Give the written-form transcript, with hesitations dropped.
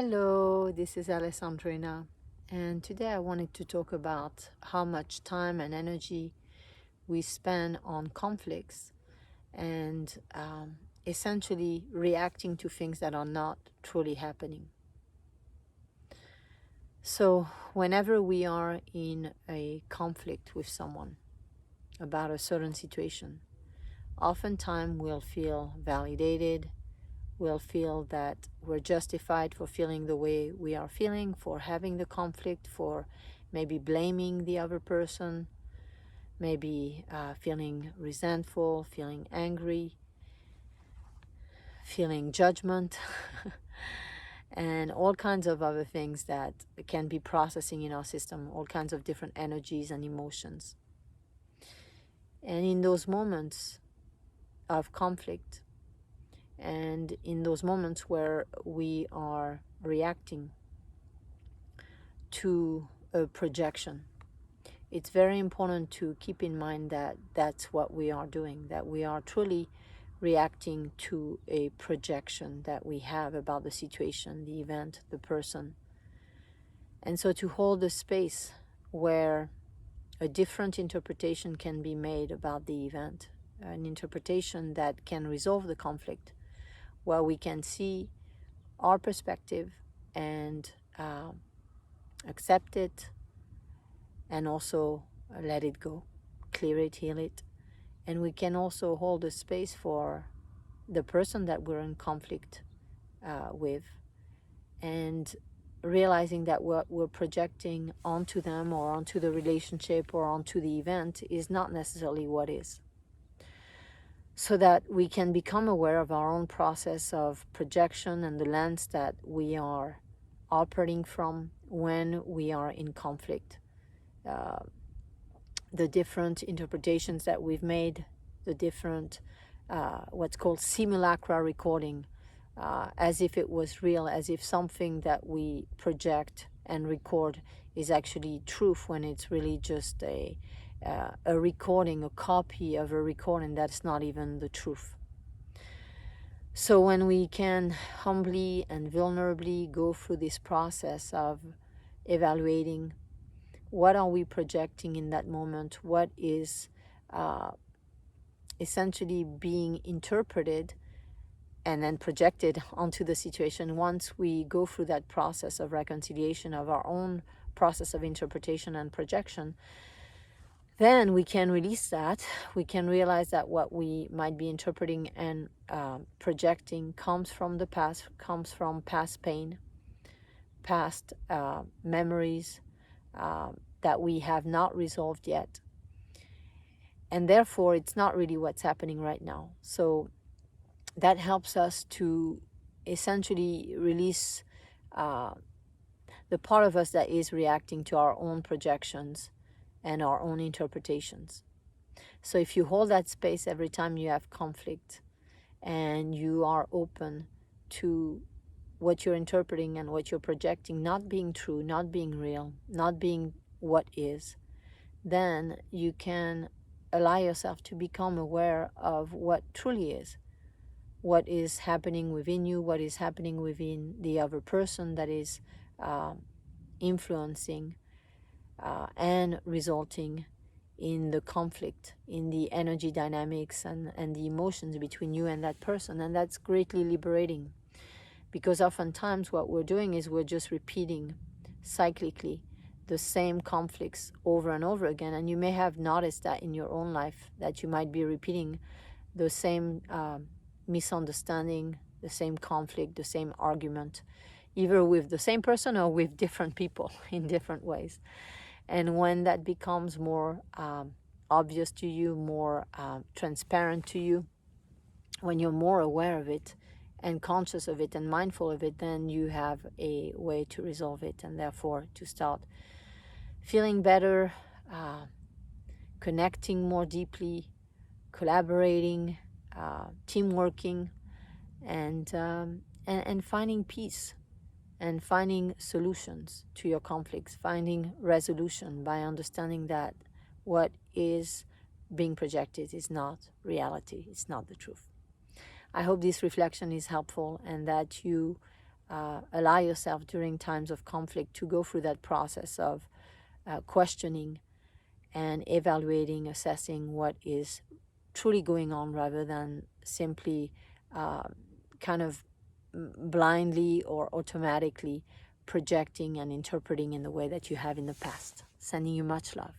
Hello, this is Alessandrina, and today I wanted to talk about how much time and energy we spend on conflicts and essentially reacting to things that are not truly happening. So, whenever we are in a conflict with someone about a certain situation, oftentimes we'll feel validated. We'll feel that we're justified for feeling the way we are feeling, for having the conflict, for maybe blaming the other person, maybe feeling resentful, feeling angry, feeling judgment, and all kinds of other things that can be processing in our system, all kinds of different energies and emotions. And in those moments of conflict, and in those moments where we are reacting to a projection, it's very important to keep in mind that that's what we are doing, that we are truly reacting to a projection that we have about the situation, the event, the person. And so to hold a space where a different interpretation can be made about the event, an interpretation that can resolve the conflict, where we can see our perspective and accept it, and also let it go, clear it, heal it. And we can also hold a space for the person that we're in conflict with, and realizing that what we're projecting onto them or onto the relationship or onto the event is not necessarily what is. So that we can become aware of our own process of projection and the lens that we are operating from when we are in conflict. The different interpretations that we've made, the different what's called simulacra recording, as if it was real, as if something that we project and record is actually truth, when it's really just a recording, a copy of a recording that's not even the truth. So when we can humbly and vulnerably go through this process of evaluating what are we projecting in that moment, what is essentially being interpreted and then projected onto the situation, once we go through that process of reconciliation of our own process of interpretation and projection, then we can release that. We can realize that what we might be interpreting and projecting comes from the past, comes from past pain, past memories that we have not resolved yet. And therefore, it's not really what's happening right now. So that helps us to essentially release the part of us that is reacting to our own projections and our own interpretations. So if you hold that space every time you have conflict, and you are open to what you're interpreting and what you're projecting not being true, not being real, not being what is, then you can allow yourself to become aware of what truly is, what is happening within you, what is happening within the other person that is influencing and resulting in the conflict, in the energy dynamics and the emotions between you and that person. And that's greatly liberating, because oftentimes what we're doing is we're just repeating cyclically the same conflicts over and over again. And you may have noticed that in your own life, that you might be repeating the same misunderstanding, the same conflict, the same argument, either with the same person or with different people in different ways. And when that becomes more obvious to you, more transparent to you, when you're more aware of it and conscious of it and mindful of it, then you have a way to resolve it, and therefore to start feeling better, connecting more deeply, collaborating, teamworking, and finding peace and finding solutions to your conflicts, finding resolution by understanding that what is being projected is not reality, it's not the truth. I hope this reflection is helpful, and that you allow yourself during times of conflict to go through that process of questioning and evaluating, assessing what is truly going on, rather than simply kind of blindly or automatically projecting and interpreting in the way that you have in the past. Sending you much love.